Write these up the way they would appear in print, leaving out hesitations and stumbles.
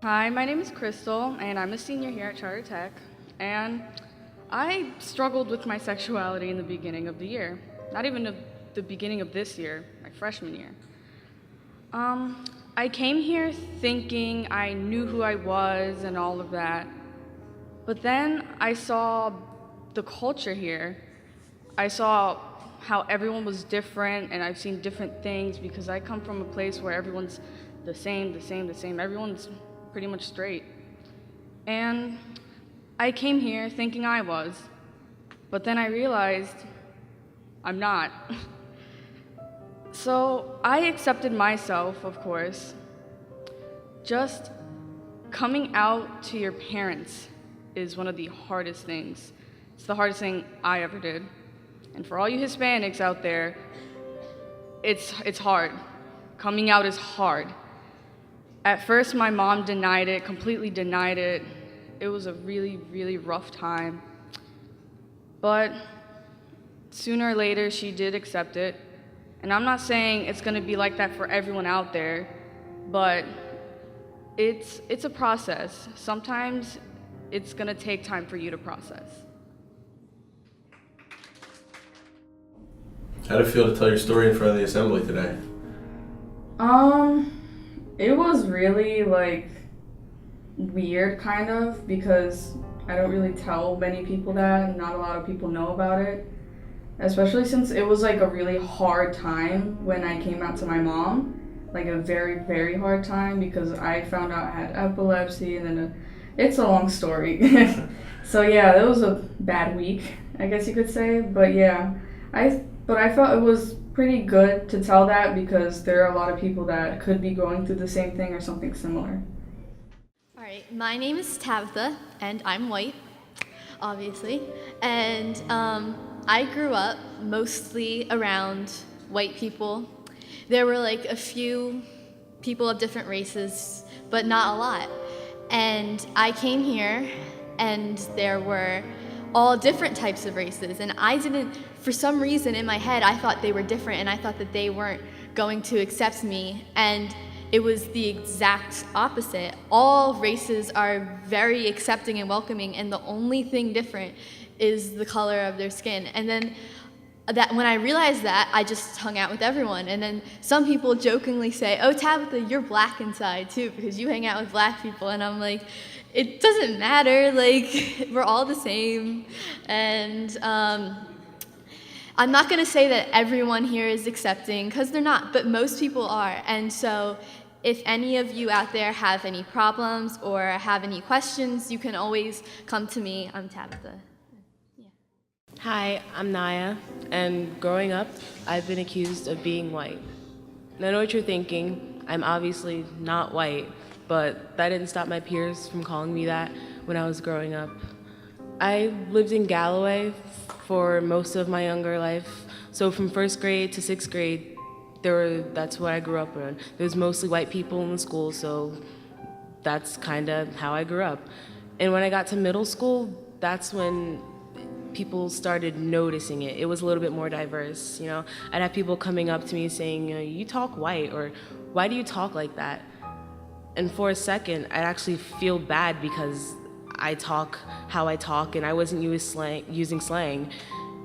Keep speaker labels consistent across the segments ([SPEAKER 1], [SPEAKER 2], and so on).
[SPEAKER 1] Hi, my name is Crystal, and I'm a senior here at ChARTer-TECH, and I struggled with my sexuality in the beginning of the year. Not even the beginning of this year, my freshman year. I came here thinking I knew who I was and all of that, but then I saw the culture here. I saw how everyone was different, and I've seen different things because I come from a place where everyone's the same. Everyone's pretty much straight. And I came here thinking I was, but then I realized I'm not. So I accepted myself, of course. Just coming out to your parents is one of the hardest things. It's the hardest thing I ever did. And for all you Hispanics out there, it's hard. Coming out is hard. At first, my mom denied it, completely denied it. It was a really, really rough time. But sooner or later, she did accept it. And I'm not saying it's gonna be like that for everyone out there, but it's a process. Sometimes it's gonna take time for you to process.
[SPEAKER 2] How did it feel to tell your story in front of the assembly today?
[SPEAKER 1] It was really weird kind of because I don't really tell many people that, and not a lot of people know about it. Especially since it was a really hard time when I came out to my mom. Like a very, very hard time because I found out I had epilepsy, and then it's a long story. So yeah, it was a bad week, I guess you could say. But yeah, I felt it was pretty good to tell that because there are a lot of people that could be going through the same thing or something similar.
[SPEAKER 3] All right, my name is Tabitha, and I'm white, obviously. And I grew up mostly around white people. There were a few people of different races, but not a lot. And I came here, and there were all different types of races, and for some reason in my head, I thought they were different, and I thought that they weren't going to accept me, and it was the exact opposite. All races are very accepting and welcoming, and the only thing different is the color of their skin. And then when I realized that, I just hung out with everyone. And then some people jokingly say, "Oh, Tabitha, you're black inside too because you hang out with black people." And I'm like, it doesn't matter, we're all the same. And I'm not gonna say that everyone here is accepting, because they're not, but most people are. And so if any of you out there have any problems or have any questions, you can always come to me. I'm Tabitha. Yeah.
[SPEAKER 4] Hi, I'm Naya, and growing up, I've been accused of being white. And I know what you're thinking. I'm obviously not white, but that didn't stop my peers from calling me that when I was growing up. I lived in Galloway for most of my younger life. So from first grade to sixth grade, that's what I grew up in. There was mostly white people in the school, so that's kind of how I grew up. And when I got to middle school, that's when people started noticing it. It was a little bit more diverse, I'd have people coming up to me saying, "You talk white," or "Why do you talk like that?" And for a second, I'd actually feel bad because I talk how I talk and I wasn't using slang.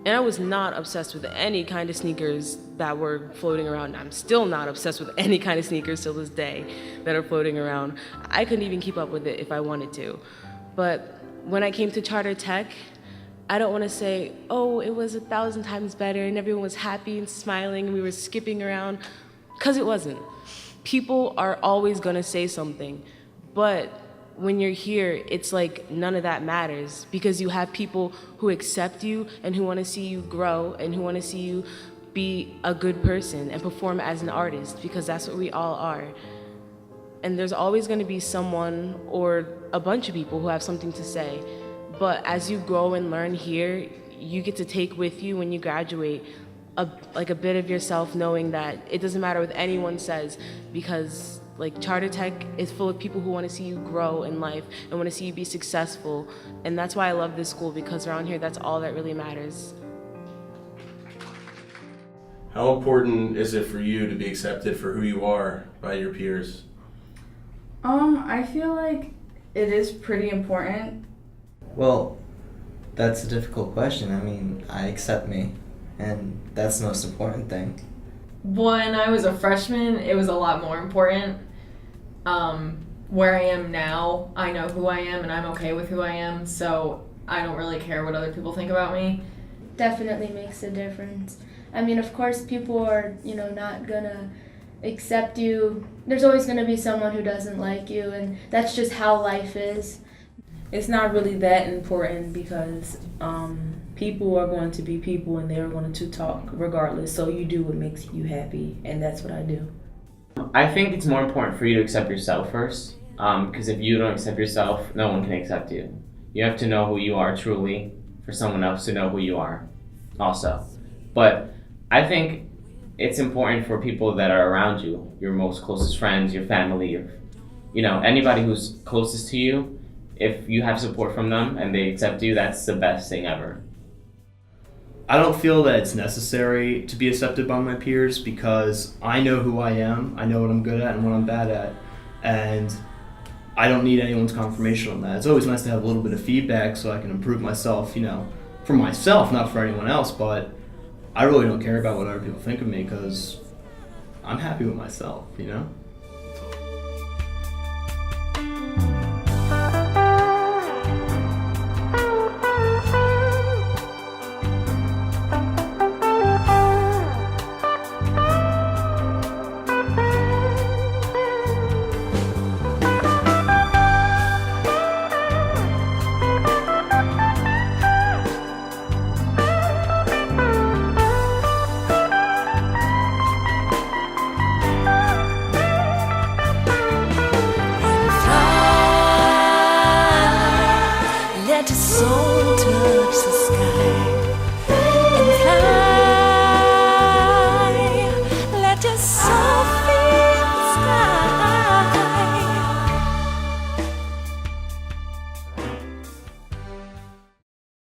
[SPEAKER 4] And I was not obsessed with any kind of sneakers that were floating around. I'm still not obsessed with any kind of sneakers till this day that are floating around. I couldn't even keep up with it if I wanted to. But when I came to ChARTer-TECH, I don't want to say, "Oh, it was 1,000 times better and everyone was happy and smiling and we were skipping around," because it wasn't. People are always going to say something, but when you're here, it's like none of that matters because you have people who accept you and who want to see you grow and who want to see you be a good person and perform as an artist, because that's what we all are. And there's always going to be someone or a bunch of people who have something to say. But as you grow and learn here, you get to take with you when you graduate a bit of yourself, knowing that it doesn't matter what anyone says, because ChARTer-TECH is full of people who want to see you grow in life and want to see you be successful. And that's why I love this school, because around here, that's all that really matters.
[SPEAKER 2] How important is it for you to be accepted for who you are by your peers?
[SPEAKER 1] I feel like it is pretty important.
[SPEAKER 5] Well, that's a difficult question. I mean, I accept me, and that's the most important thing.
[SPEAKER 6] When I was a freshman, it was a lot more important. Where I am now, I know who I am and I'm okay with who I am, so I don't really care what other people think about me.
[SPEAKER 7] Definitely makes a difference. I mean, of course, people are, not gonna accept you. There's always gonna be someone who doesn't like you, and that's just how life is.
[SPEAKER 8] It's not really that important because people are going to be people and they're going to talk regardless. So you do what makes you happy, and that's what I do.
[SPEAKER 9] I think it's more important for you to accept yourself first, because if you don't accept yourself, no one can accept you. You have to know who you are truly for someone else to know who you are also. But I think it's important for people that are around you, your most closest friends, your family, anybody who's closest to you. If you have support from them and they accept you, that's the best thing ever.
[SPEAKER 10] I don't feel that it's necessary to be accepted by my peers because I know who I am, I know what I'm good at and what I'm bad at, and I don't need anyone's confirmation on that. It's always nice to have a little bit of feedback so I can improve myself, for myself, not for anyone else, but I really don't care about what other people think of me because I'm happy with myself,